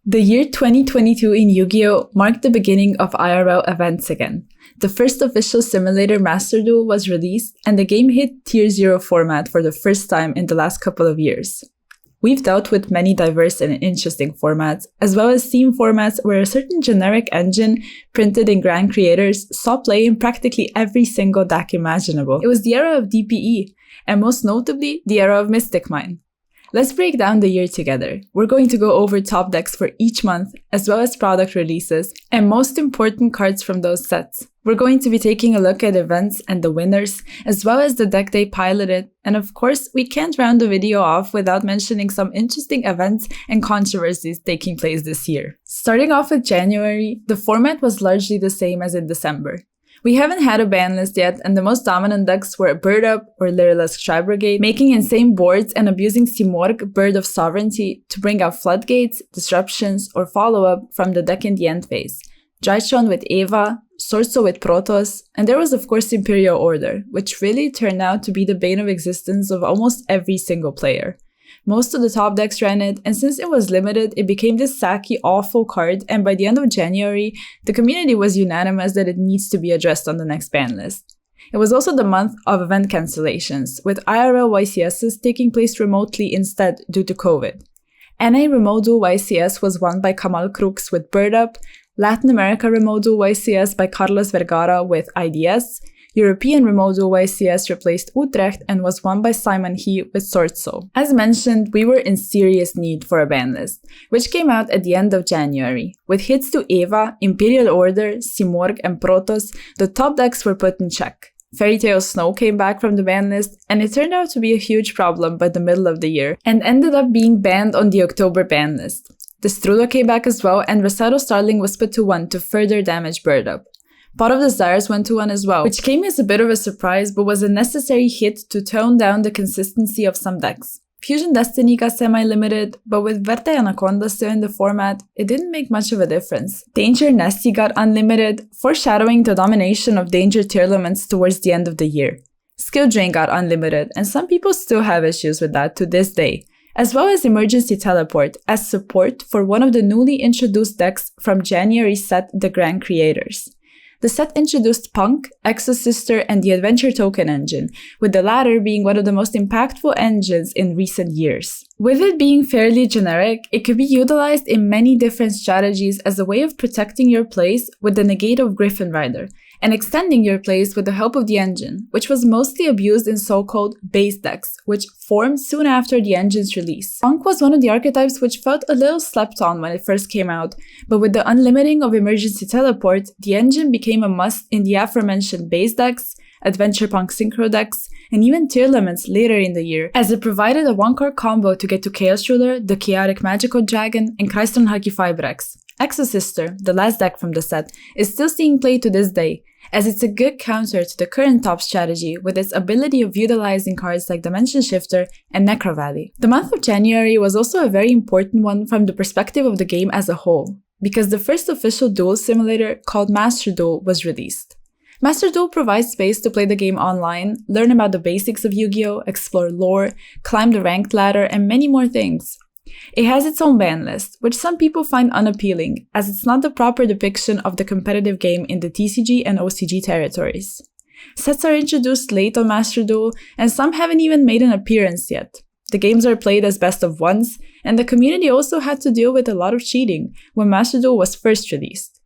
The year 2022 in Yu-Gi-Oh! Marked the beginning of IRL events again. The first official simulator Master Duel was released, and the game hit Tier 0 format for the first time in the last couple of years. We've dealt with many diverse and interesting formats, as well as theme formats where a certain generic engine printed in Grand Creators saw play in practically every single deck imaginable. It was the era of DPE, and most notably, the era of Mystic Mine. Let's break down the year together. We're going to go over top decks for each month, as well as product releases, and most important cards from those sets. We're going to be taking a look at events and the winners, as well as the deck they piloted, and of course, we can't round the video off without mentioning some interesting events and controversies taking place this year. Starting off with January, the format was largely the same as in December. We haven't had a ban list yet, and the most dominant decks were Bird Up or Lyrilusc Shy Brigade, making insane boards and abusing Simorgh, Bird of Sovereignty, to bring out floodgates, disruptions, or follow-up from the deck in the end phase. Drytron with Eva, Sorso with Protoss, and there was of course Imperial Order, which really turned out to be the bane of existence of almost every single player. Most of the top decks ran it, and since it was limited, it became this sacky, awful card, and by the end of January, the community was unanimous that it needs to be addressed on the next ban list. It was also the month of event cancellations, with IRL YCSs taking place remotely instead due to COVID. NA Remote Duel YCS was won by Kamal Crooks with Bird Up, Latin America Remote Duel YCS by Carlos Vergara with IDS, European Remote Duel YCS replaced Utrecht and was won by Simon He with Sorso. As mentioned, we were in serious need for a ban list, which came out at the end of January. With hits to Eva, Imperial Order, Simorgh, and Protoss, the top decks were put in check. Fairy Tail Snow came back from the ban list, and it turned out to be a huge problem by the middle of the year, and ended up being banned on the October ban list. Destrudo came back as well, and Rosado Starling was put to 1 to further damage Bird Up. Pot of Desires went to 1 as well, which came as a bit of a surprise but was a necessary hit to tone down the consistency of some decks. Fusion Destiny got semi-limited, but with Verte Anaconda still in the format, it didn't make much of a difference. Danger Nessie got unlimited, foreshadowing the domination of Danger Tearlaments towards the end of the year. Skill Drain got unlimited, and some people still have issues with that to this day, as well as Emergency Teleport as support for one of the newly introduced decks from January's set, the Grand Creators. The set introduced Punk, Exosister, and the Adventure Token engine, with the latter being one of the most impactful engines in recent years. With it being fairly generic, it could be utilized in many different strategies as a way of protecting your place with the negate of Griffin Rider, and extending your place with the help of the engine, which was mostly abused in so-called base decks, which formed soon after the engine's release. Punk was one of the archetypes which felt a little slept on when it first came out, but with the unlimiting of Emergency Teleport, the engine became a must in the aforementioned base decks, Adventure Punk Synchro decks, and even Tearlaments later in the year, as it provided a one-card combo to get to Chaos Ruler, the Chaotic Magical Dragon, and Kreiston Haki Fibrex. Exosister, the last deck from the set, is still seeing play to this day, as it's a good counter to the current top strategy with its ability of utilizing cards like Dimension Shifter and Necro Valley. The month of January was also a very important one from the perspective of the game as a whole, because the first official duel simulator called Master Duel was released. Master Duel provides space to play the game online, learn about the basics of Yu-Gi-Oh!, explore lore, climb the ranked ladder, and many more things. It has its own ban list, which some people find unappealing, as it's not the proper depiction of the competitive game in the TCG and OCG territories. Sets are introduced late on Master Duel, and some haven't even made an appearance yet. The games are played as best of ones, and the community also had to deal with a lot of cheating when Master Duel was first released.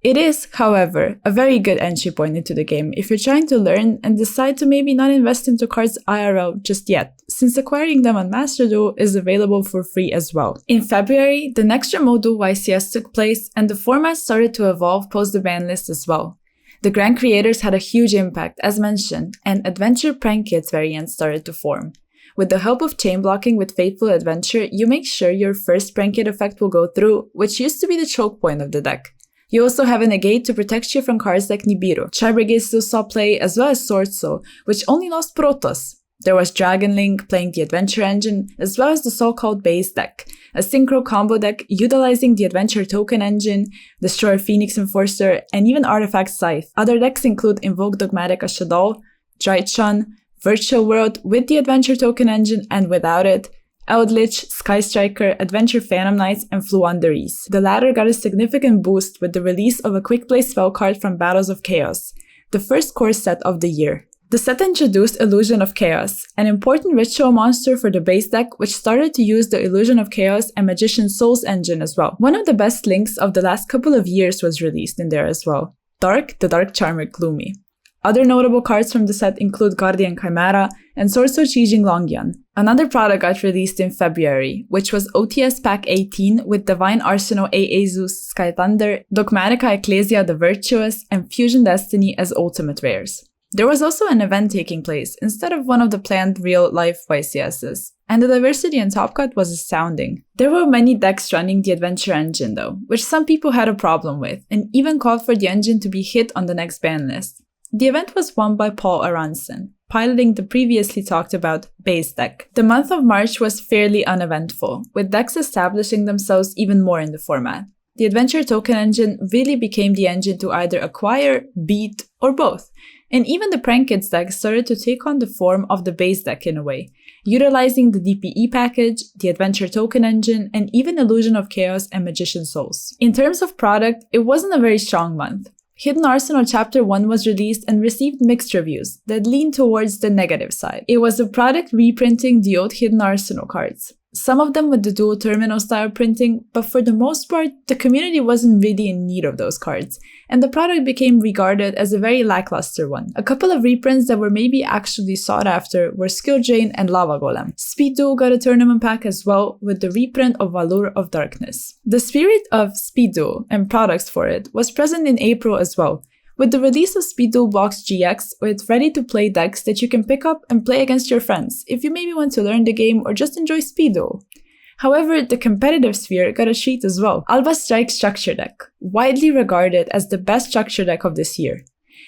It is, however, a very good entry point into the game if you're trying to learn and decide to maybe not invest into cards IRL just yet, since acquiring them on Master Duel is available for free as well. In February, the next Remote Duel YCS took place, and the format started to evolve post the ban list as well. The Grand Creators had a huge impact, as mentioned, and Adventure Prank Kids variants started to form. With the help of chain blocking with Fateful Adventure, you make sure your first Prank Kid effect will go through, which used to be the choke point of the deck. You also have a negate to protect you from cards like Nibiru. Shy Brigade still saw play, as well as Sorso, which only lost Protoss. There was Dragon Link playing the Adventure engine, as well as the so-called base deck, a synchro combo deck utilizing the Adventure Token engine, Destroyer Phoenix Enforcer, and even Artifact Scythe. Other decks include Invoke Dogmatic Ashadal, Drytron, Virtual World with the Adventure Token engine and without it, Eldritch, Sky Striker, Adventure Phantom Knights, and Fluanderees. The latter got a significant boost with the release of a quick play spell card from Battles of Chaos, the first core set of the year. The set introduced Illusion of Chaos, an important ritual monster for the base deck which started to use the Illusion of Chaos and Magician Souls engine as well. One of the best links of the last couple of years was released in there as well. Dark, the Dark Charmer Gloomy. Other notable cards from the set include Guardian Chimera and Sorso Chijing Longyan. Another product got released in February, which was OTS Pack 18 with Divine Arsenal AA Zeus Sky Thunder, Dogmatica Ecclesia the Virtuous, and Fusion Destiny as ultimate rares. There was also an event taking place instead of one of the planned real-life YCSs, and the diversity in Top Cut was astounding. There were many decks running the Adventure engine though, which some people had a problem with, and even called for the engine to be hit on the next ban list. The event was won by Paul Aronson, piloting the previously talked about base deck. The month of March was fairly uneventful, with decks establishing themselves even more in the format. The Adventure Token engine really became the engine to either acquire, beat, or both, and even the Prank Kids deck started to take on the form of the base deck in a way, utilizing the DPE package, the Adventure Token engine, and even Illusion of Chaos and Magician Souls. In terms of product, it wasn't a very strong month. Hidden Arsenal Chapter 1 was released and received mixed reviews that leaned towards the negative side. It was a product reprinting the old Hidden Arsenal cards, some of them with the dual terminal style printing, but for the most part, the community wasn't really in need of those cards, and the product became regarded as a very lackluster one. A couple of reprints that were maybe actually sought after were Skill Drain and Lava Golem. Speed Duel got a tournament pack as well, with the reprint of Valor of Darkness. The spirit of Speed Duel and products for it was present in April as well, with the release of Speed Duel Box GX with ready-to-play decks that you can pick up and play against your friends if you maybe want to learn the game or just enjoy Speed Duel. However, the competitive sphere got a treat as well. Alba Strike Structure Deck, widely regarded as the best structure deck of this year.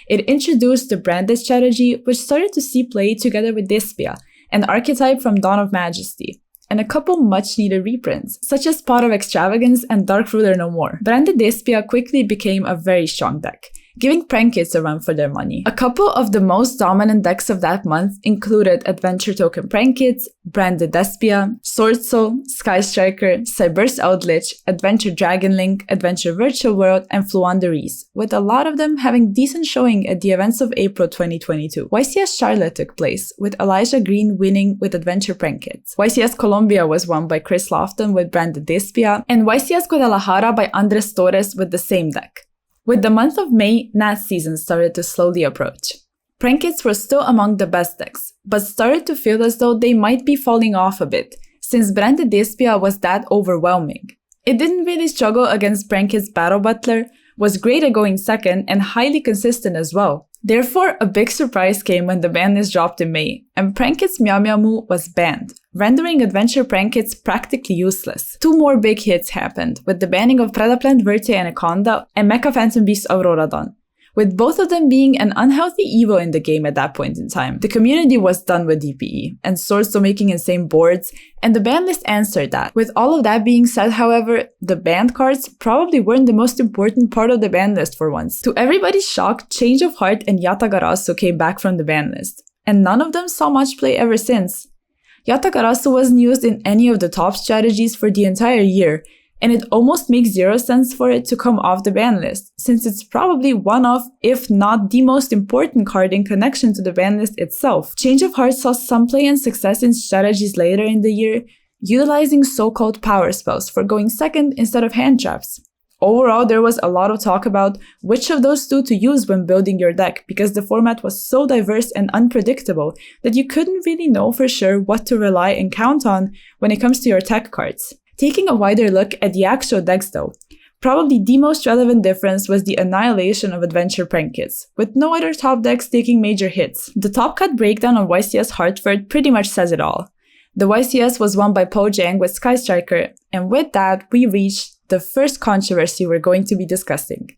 It introduced the branded strategy, which started to see play together with Despia, an archetype from Dawn of Majesty, and a couple much-needed reprints, such as Pot of Extravagance and Dark Ruler No More. Branded Despia quickly became a very strong deck, giving Prank Kids a run for their money. A couple of the most dominant decks of that month included Adventure Token Prank Kids, Branded Despia, Sword Soul, Sky Striker, Cyberse Eldritch, Adventure Dragon Link, Adventure Virtual World, and Fluanderees, with a lot of them having decent showing at the events of April 2022. YCS Charlotte took place, with Elijah Green winning with Adventure Prank Kids. YCS Colombia was won by Chris Lofton with Branded Despia, and YCS Guadalajara by Andres Torres with the same deck. With the month of May, Nat season started to slowly approach. Prank Kids were still among the best decks, but started to feel as though they might be falling off a bit, since Branded Despia was that overwhelming. It didn't really struggle against Prank Kids Battle Butler, was great at going second, and highly consistent as well. Therefore, a big surprise came when the ban list dropped in May, and Prank Kids Meow Meow Moo was banned, rendering Adventure Prank Kids practically useless. Two more big hits happened, with the banning of Predaplant Verte Anaconda and Mecha Phantom Beast Auroradon, with both of them being an unhealthy evil in the game at that point in time. The community was done with DPE, and Swords still making insane boards, and the ban list answered that. With all of that being said, however, the banned cards probably weren't the most important part of the ban list for once. To everybody's shock, Change of Heart and Yatagarasu came back from the ban list, and none of them saw much play ever since. Yatagarasu wasn't used in any of the top strategies for the entire year, and it almost makes zero sense for it to come off the ban list, since it's probably one of, if not the most important card in connection to the ban list itself. Change of Heart saw some play and success in strategies later in the year, utilizing so-called power spells for going second instead of hand traps. Overall, there was a lot of talk about which of those two to use when building your deck, because the format was so diverse and unpredictable that you couldn't really know for sure what to rely and count on when it comes to your tech cards. Taking a wider look at the actual decks though, probably the most relevant difference was the annihilation of Adventure Prank Kids, with no other top decks taking major hits. The top cut breakdown on YCS Hartford pretty much says it all. The YCS was won by Po Jang with Sky Striker, and with that we reached the first controversy we're going to be discussing: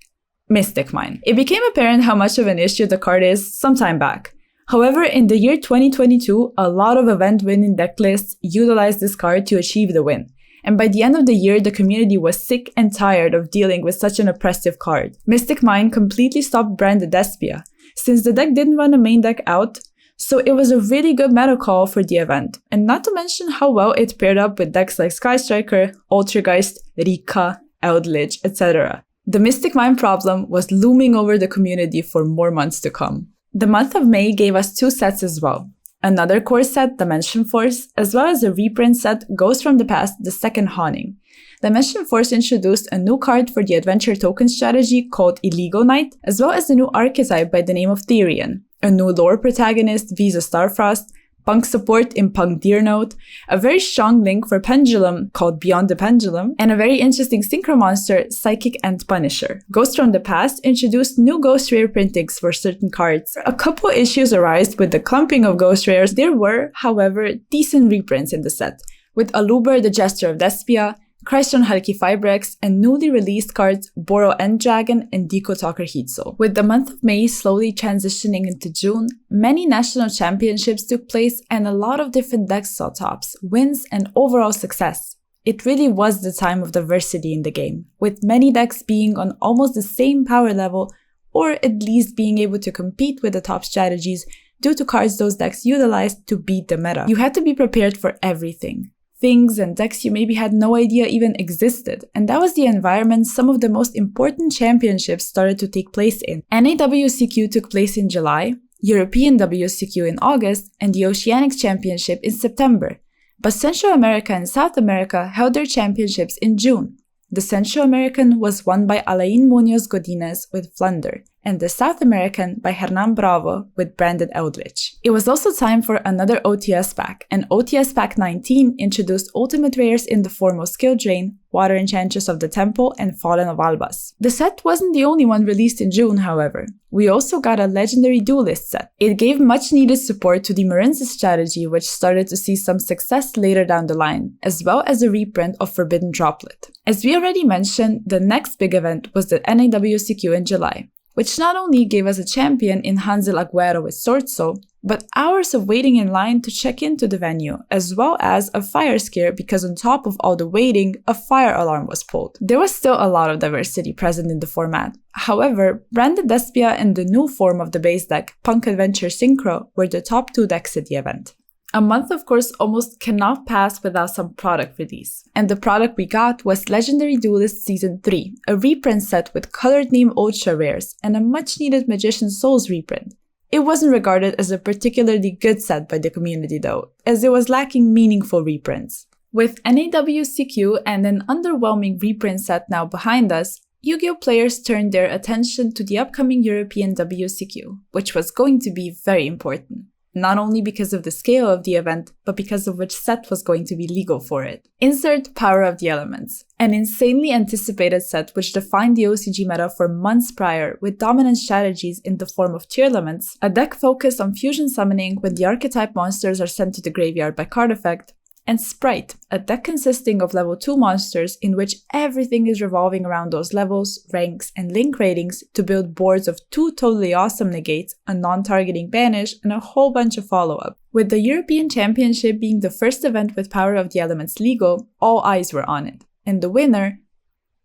Mystic Mine. It became apparent how much of an issue the card is some time back. However, in the year 2022, a lot of event-winning deck lists utilized this card to achieve the win. And by the end of the year, the community was sick and tired of dealing with such an oppressive card. Mystic Mine completely stopped Branded Despia. Since the deck didn't run a main deck out, So it was a really good meta call for the event, and not to mention how well it paired up with decks like Sky Striker, Altergeist, Rika, Eldritch, etc. The Mystic Mine problem was looming over the community for more months to come. The month of May gave us 2 sets as well. Another core set, Dimension Force, as well as a reprint set, Ghost from the Past, the second Haunting. Dimension Force introduced a new card for the adventure token strategy called Illegal Knight, as well as a new archetype by the name of Therian, a new lore protagonist, Visa Starfrost, punk support in Punk Deer Note, a very strong link for Pendulum called Beyond the Pendulum, and a very interesting synchro monster, Psychic and Punisher. Ghost from the Past introduced new Ghost Rare printings for certain cards. A couple issues arise with the clumping of Ghost Rares. There were, however, decent reprints in the set, with Aluber the Gesture of Despia, Crystron Halki Fibrex, and newly released cards Boro End Dragon and Deco Talker Heatsoul. With the month of May slowly transitioning into June, many national championships took place and a lot of different decks saw tops, wins, and overall success. It really was the time of diversity in the game, with many decks being on almost the same power level, or at least being able to compete with the top strategies due to cards those decks utilized to beat the meta. You had to be prepared for everything. Things and decks you maybe had no idea even existed, and that was the environment some of the most important championships started to take place in. NAWCQ took place in July, European WCQ in August, and the Oceanics Championship in September. But Central America and South America held their championships in June. The Central American was won by Alain Munoz Godinez with Flunder, and the South American by Hernan Bravo with Branded Eldritch. It was also time for another OTS pack, and OTS Pack 19 introduced ultimate rares in the form of Skill Drain, Water Enchantress of the Temple, and Fallen of Albas. The set wasn't the only one released in June, however. We also got a Legendary Duelist set. It gave much needed support to the Marinza strategy, which started to see some success later down the line, as well as a reprint of Forbidden Droplet. As we already mentioned, the next big event was the NAWCQ in July, which not only gave us a champion in Hansel Aguero with Sword Soul, but hours of waiting in line to check into the venue, as well as a fire scare because on top of all the waiting, a fire alarm was pulled. There was still a lot of diversity present in the format. However, Branded Despia and the new form of the base deck, Punk Adventure Synchro, were the top 2 decks at the event. A month, of course, almost cannot pass without some product release. And the product we got was Legendary Duelist Season 3, a reprint set with colored name ultra rares, and a much-needed Magician's Souls reprint. It wasn't regarded as a particularly good set by the community though, as it was lacking meaningful reprints. With NAWCQ and an underwhelming reprint set now behind us, Yu-Gi-Oh! Players turned their attention to the upcoming European WCQ, which was going to be very important. Not only because of the scale of the event, but because of which set was going to be legal for it. Insert Power of the Elements, an insanely anticipated set which defined the OCG meta for months prior with dominant strategies in the form of Tearlaments, a deck focused on fusion summoning when the archetype monsters are sent to the graveyard by card effect, and Sprite, a deck consisting of level 2 monsters in which everything is revolving around those levels, ranks, and link ratings to build boards of 2 totally awesome negates, a non-targeting banish, and a whole bunch of follow-up. With the European Championship being the first event with Power of the Elements legal, all eyes were on it, and the winner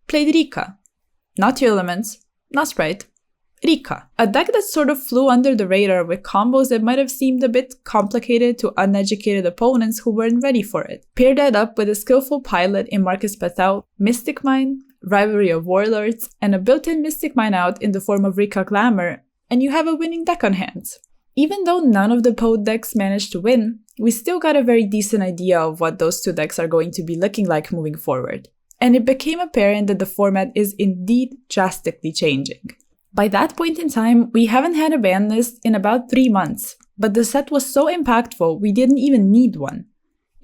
played Rika. Not Tearlaments, not Sprite, Rika, a deck that sort of flew under the radar with combos that might have seemed a bit complicated to uneducated opponents who weren't ready for it. Pair that up with a skillful pilot in Marcus Patel, Mystic Mine, Rivalry of Warlords, and a built-in Mystic Mine out in the form of Rika Glamour, and you have a winning deck on hands. Even though none of the Pod decks managed to win, we still got a very decent idea of what those 2 decks are going to be looking like moving forward. And it became apparent that the format is indeed drastically changing. By that point in time, we haven't had a ban list in about 3 months, but the set was so impactful we didn't even need one.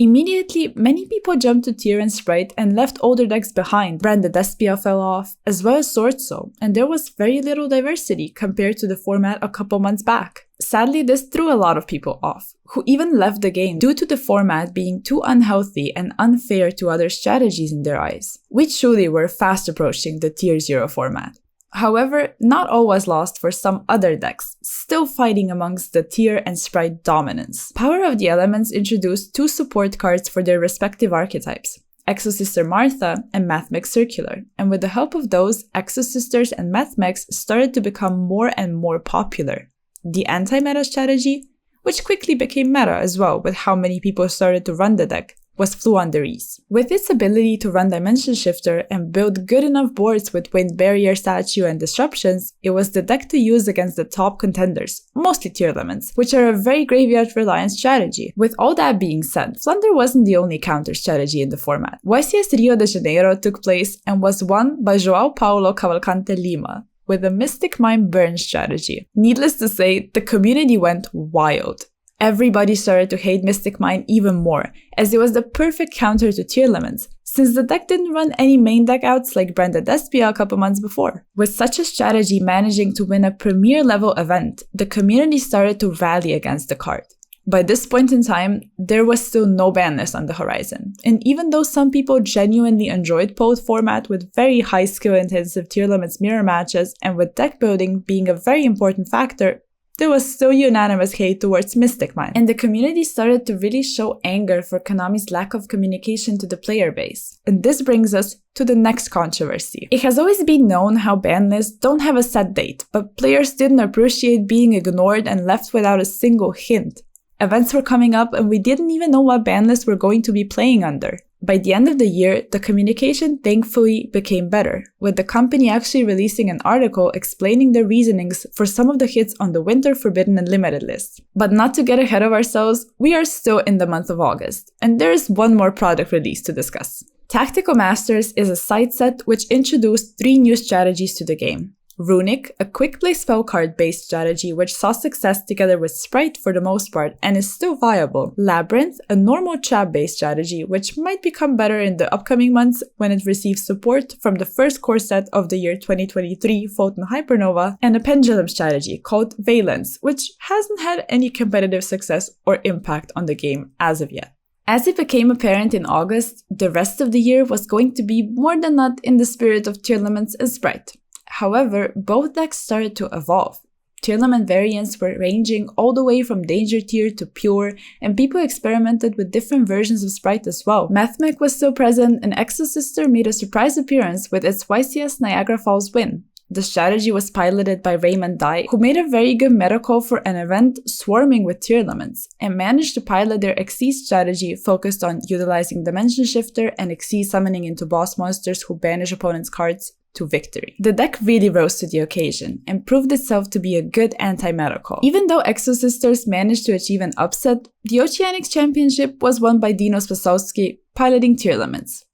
Immediately, many people jumped to Tier and Sprite and left older decks behind. Branded Despia fell off, as well as Sword Soul, and there was very little diversity compared to the format a couple months back. Sadly, this threw a lot of people off, who even left the game due to the format being too unhealthy and unfair to other strategies in their eyes. We truly were fast approaching the Tier 0 format. However, not all was lost for some other decks, still fighting amongst the Tier and Sprite dominance. Power of the Elements introduced 2 support cards for their respective archetypes, Exosister Martha and Mathmech Circular, and with the help of those, Exosisters and Mathmechs started to become more and more popular. The anti-meta strategy which quickly became meta as well with how many people started to run the deck, was Flu Under Ease. With its ability to run Dimension Shifter and build good enough boards with Wind Barrier, Statue, and Disruptions, it was the deck to use against the top contenders, mostly tier lemons, which are a very graveyard-reliant strategy. With all that being said, Flunder wasn't the only counter strategy in the format. YCS Rio de Janeiro took place and was won by João Paulo Cavalcante Lima, with a Mystic Mine burn strategy. Needless to say, the community went wild. Everybody started to hate Mystic Mine even more, as it was the perfect counter to tier lemons, since the deck didn't run any main deck outs like Branded Despia a couple months before. With such a strategy managing to win a premier level event, the community started to rally against the card. By this point in time, there was still no ban list on the horizon, and even though some people genuinely enjoyed both format with very high skill-intensive tier lemons mirror matches and with deck building being a very important factor, there was still unanimous hate towards Mystic Mine, and the community started to really show anger for Konami's lack of communication to the player base. And this brings us to the next controversy. It has always been known how ban lists don't have a set date, but players didn't appreciate being ignored and left without a single hint. Events were coming up and we didn't even know what ban lists we're going to be playing under. By the end of the year, the communication thankfully became better, with the company actually releasing an article explaining the reasonings for some of the hits on the Winter Forbidden and Limited list. But not to get ahead of ourselves, we are still in the month of August, and there is one more product release to discuss. Tactical Masters is a side set which introduced 3 new strategies to the game. Runic, a quick play spell card based strategy which saw success together with Sprite for the most part and is still viable. Labyrinth, a normal trap based strategy which might become better in the upcoming months when it receives support from the first core set of the year 2023 Photon Hypernova, and a pendulum strategy called Valence, which hasn't had any competitive success or impact on the game as of yet. As it became apparent in August, the rest of the year was going to be more than not in the spirit of tier lemons and Sprite. However, both decks started to evolve. Tier lemon variants were ranging all the way from Danger Tier to Pure, and people experimented with different versions of Sprite as well. Mathmech was still present, and Exosister made a surprise appearance with its YCS Niagara Falls win. The strategy was piloted by Raymond Dye, who made a very good meta call for an event swarming with tier lemons, and managed to pilot their Xyz strategy focused on utilizing Dimension Shifter and Xyz summoning into boss monsters who banish opponents' cards to victory. The deck really rose to the occasion and proved itself to be a good anti-meta call. Even though Exosisters managed to achieve an upset, the Oceanics Championship was won by Dino Spasowski, piloting tier lemons.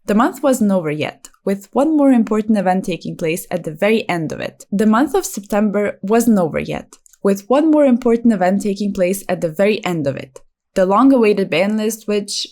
The month wasn't over yet, with one more important event taking place at the very end of it. The month of September wasn't over yet, with one more important event taking place at the very end of it. The long-awaited ban list, which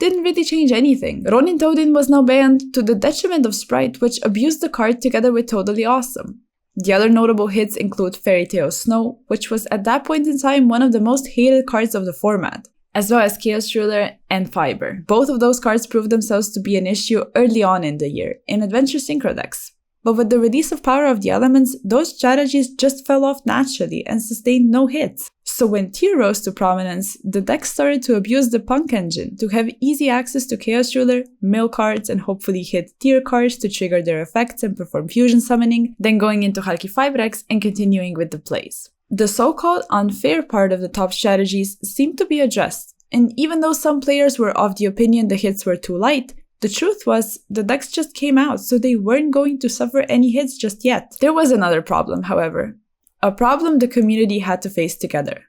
didn't really change anything. Ronin Toadin was now banned to the detriment of Sprite, which abused the card together with Totally Awesome. The other notable hits include Fairy Tale Snow, which was at that point in time one of the most hated cards of the format, as well as Chaos Ruler and Fiber. Both of those cards proved themselves to be an issue early on in the year, in Adventure Synchro decks. But with the release of Power of the Elements, those strategies just fell off naturally and sustained no hits. So when Tier rose to prominence, the deck started to abuse the Punk engine to have easy access to Chaos Ruler, mill cards, and hopefully hit Tier cards to trigger their effects and perform fusion summoning, then going into Halki 5 Rex and continuing with the plays. The so-called unfair part of the top strategies seemed to be addressed, and even though some players were of the opinion the hits were too light, the truth was, the decks just came out, so they weren't going to suffer any hits just yet. There was another problem, however. A problem the community had to face together.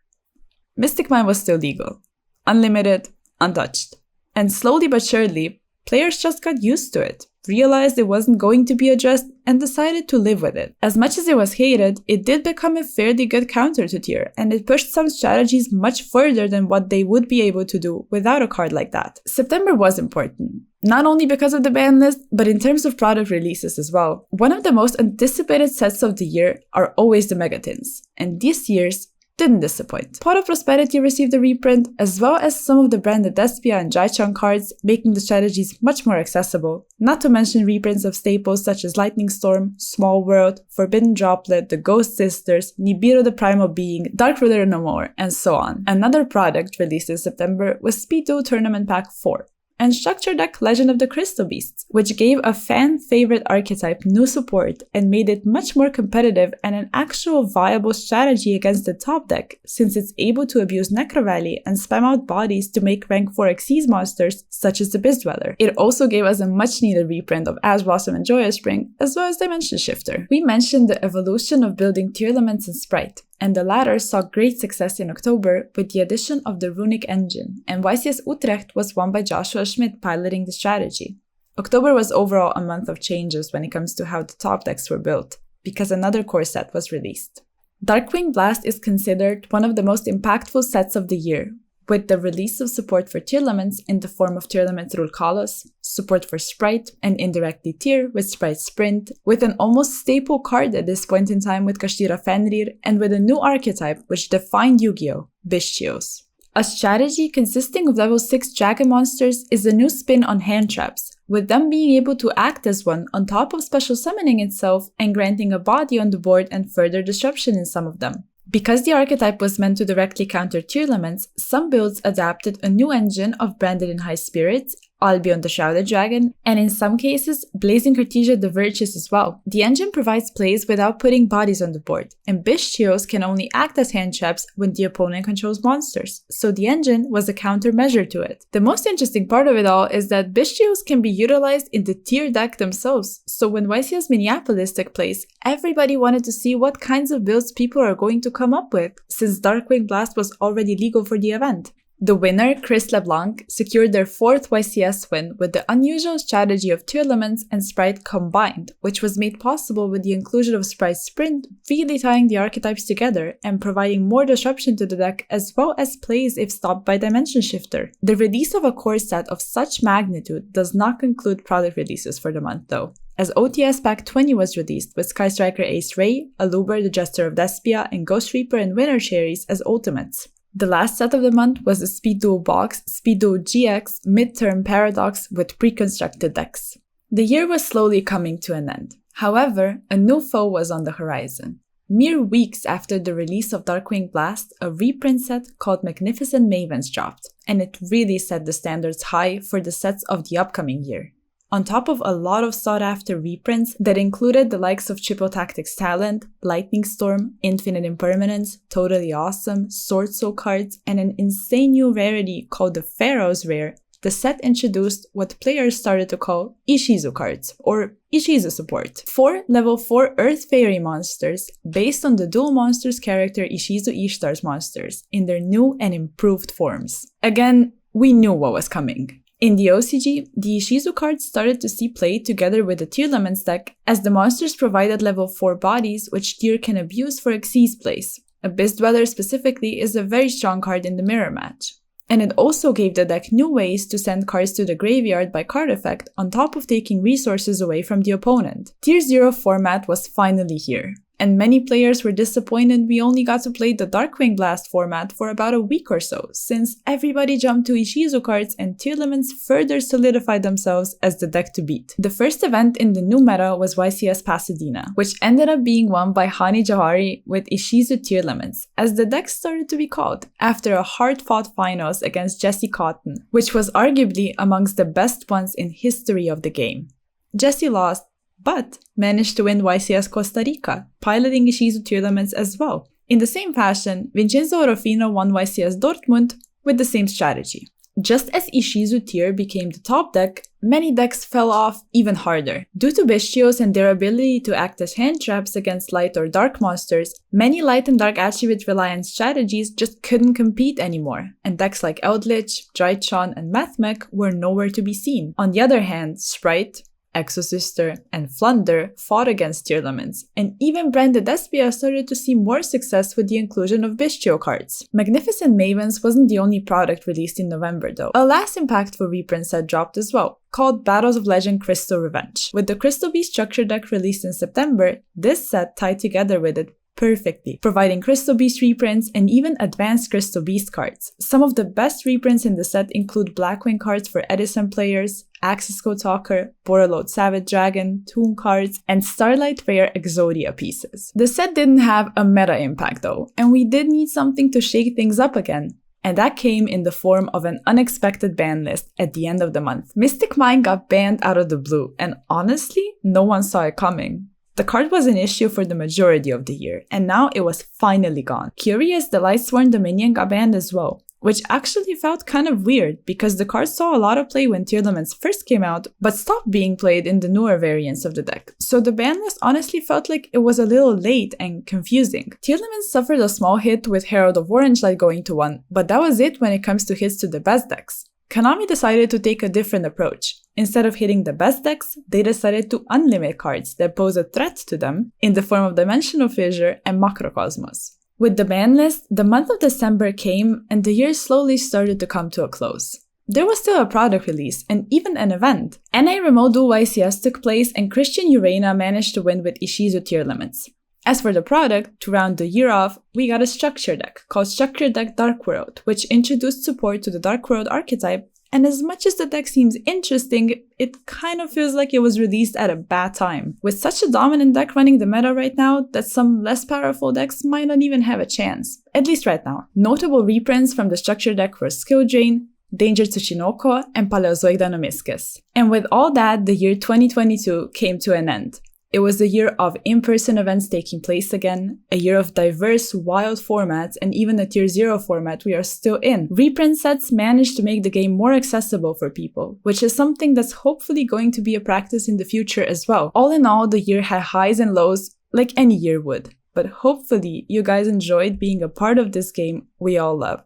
Mystic Mine was still legal. Unlimited, untouched. And slowly but surely, players just got used to it, realized it wasn't going to be addressed, and decided to live with it. As much as it was hated, it did become a fairly good counter to Tier, and it pushed some strategies much further than what they would be able to do without a card like that. September was important. Not only because of the ban list, but in terms of product releases as well. One of the most anticipated sets of the year are always the Megatins, and this year's didn't disappoint. Pot of Prosperity received a reprint, as well as some of the Branded Despia and Jaichon cards, making the strategies much more accessible, not to mention reprints of staples such as Lightning Storm, Small World, Forbidden Droplet, the Ghost Sisters, Nibiru the Primal Being, Dark Ruler No More, and so on. Another product released in September was Speed Duel Tournament Pack 4. and structure deck Legend of the Crystal Beasts, which gave a fan-favorite archetype new support and made it much more competitive and an actual viable strategy against the top deck, since it's able to abuse Necro Valley and spam out bodies to make rank 4 Xyz monsters such as the Beast Dweller. It also gave us a much-needed reprint of Ash Blossom and Joyous Spring, as well as Dimension Shifter. We mentioned the evolution of building Tearlaments and Sprite, and the latter saw great success in October with the addition of the Runic Engine, and YCS Utrecht was won by Joshua Schmidt piloting the strategy. October was overall a month of changes when it comes to how the top decks were built, because another core set was released. Darkwing Blast is considered one of the most impactful sets of the year, with the release of support for Tearlaments in the form of Tearlament Rule Kalos, support for Sprite, and indirectly Tear with Sprite Sprint, with an almost staple card at this point in time with Kashtira Fenrir, and with a new archetype which defined Yu-Gi-Oh! Bestios. A strategy consisting of level 6 dragon monsters is a new spin on hand traps, with them being able to act as one on top of special summoning itself and granting a body on the board and further disruption in some of them. Because the archetype was meant to directly counter Tearlaments, some builds adapted a new engine of Branded in High Spirits, Albion the Shrouded Dragon, and in some cases, Blazing Cartesia the Virtuous as well. The engine provides plays without putting bodies on the board, and Bestios can only act as hand traps when the opponent controls monsters, so the engine was a countermeasure to it. The most interesting part of it all is that Bestios can be utilized in the tier deck themselves, so when YCS Minneapolis took place, everybody wanted to see what kinds of builds people are going to come up with, since Darkwing Blast was already legal for the event. The winner, Chris LeBlanc, secured their 4th YCS win with the unusual strategy of Tearlaments and Sprite combined, which was made possible with the inclusion of Sprite Sprint, really tying the archetypes together and providing more disruption to the deck as well as plays if stopped by Dimension Shifter. The release of a core set of such magnitude does not conclude product releases for the month though, as OTS Pack 20 was released with Sky Striker Ace Ray, Aluber the Jester of Despia, and Ghost Reaper and Winter Cherries as ultimates. The last set of the month was the Speed Duel Box, Speed Duel GX, Midterm Paradox with pre-constructed decks. The year was slowly coming to an end. However, a new foe was on the horizon. Mere weeks after the release of Darkwing Blast, a reprint set called Magnificent Mavens dropped, and it really set the standards high for the sets of the upcoming year. On top of a lot of sought-after reprints that included the likes of Triple Tactics Talent, Lightning Storm, Infinite Impermanence, Totally Awesome, Sword Soul cards, and an insane new rarity called the Pharaoh's Rare, the set introduced what players started to call Ishizu cards, or Ishizu support. 4 level 4 Earth Fairy monsters based on the Duel Monsters character Ishizu Ishtar's monsters in their new and improved forms. Again, we knew what was coming. In the OCG, the Ishizu cards started to see play together with the Tearlaments deck, as the monsters provided level 4 bodies which Tear can abuse for Xyz plays. A Beast Dweller specifically is a very strong card in the mirror match. And it also gave the deck new ways to send cards to the graveyard by card effect on top of taking resources away from the opponent. Tier 0 format was finally here, and many players were disappointed we only got to play the Darkwing Blast format for about a week or so, since everybody jumped to Ishizu cards and Tearlaments further solidified themselves as the deck to beat. The first event in the new meta was YCS Pasadena, which ended up being won by Hani Jawhari with Ishizu Tearlaments, as the deck started to be called, after a hard-fought finals against Jesse Cotton, which was arguably amongst the best ones in history of the game. Jesse lost, but managed to win YCS Costa Rica, piloting Ishizu Tearlaments as well. In the same fashion, Vincenzo Orofino won YCS Dortmund with the same strategy. Just as Ishizu Tier became the top deck, many decks fell off even harder. Due to Bestios and their ability to act as hand traps against light or dark monsters, many light and dark attribute reliant strategies just couldn't compete anymore, and decks like Eldritch, Drytron, and Mathmech were nowhere to be seen. On the other hand, Sprite, Exosister, and Flunder fought against Tearlaments, and even Branded Despia started to see more success with the inclusion of Bistio cards. Magnificent Mavens wasn't the only product released in November though. A last impactful reprint set dropped as well, called Battles of Legend Crystal Revenge. With the Crystal Beast structure deck released in September, this set tied together with it perfectly, providing Crystal Beast reprints and even advanced Crystal Beast cards. Some of the best reprints in the set include Blackwing cards for Edison players, Axis Code Talker, Borreload Savage Dragon, Toon cards, and Starlight Rare Exodia pieces. The set didn't have a meta impact though, and we did need something to shake things up again. And that came in the form of an unexpected ban list at the end of the month. Mystic Mine got banned out of the blue, and honestly, no one saw it coming. The card was an issue for the majority of the year, and now it was finally gone. Curious, the Lightsworn Dominion got banned as well, which actually felt kind of weird because the card saw a lot of play when Tear Laments first came out, but stopped being played in the newer variants of the deck. So the ban list honestly felt like it was a little late and confusing. Tear Laments suffered a small hit with Herald of Orange Light going to 1, but that was it when it comes to hits to the best decks. Konami decided to take a different approach. Instead of hitting the best decks, they decided to unlimit cards that pose a threat to them in the form of Dimensional Fissure and Macrocosmos. With the ban list, the month of December came and the year slowly started to come to a close. There was still a product release and even an event. NA Remote Duel YCS took place and Christian Urena managed to win with Ishizu Tear Limits. As for the product, to round the year off, we got a structure deck called Structure Deck Dark World, which introduced support to the Dark World archetype, and as much as the deck seems interesting, it kind of feels like it was released at a bad time, with such a dominant deck running the meta right now that some less powerful decks might not even have a chance, at least right now. Notable reprints from the structure deck were Skill Drain, Danger Tsushinoko, and Paleozoic Deinonymiscus. And with all that, the year 2022 came to an end. It was a year of in-person events taking place again, a year of diverse, wild formats, and even a Tier 0 format we are still in. Reprint sets managed to make the game more accessible for people, which is something that's hopefully going to be a practice in the future as well. All in all, the year had highs and lows, like any year would. But hopefully, you guys enjoyed being a part of this game we all love.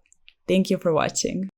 Thank you for watching.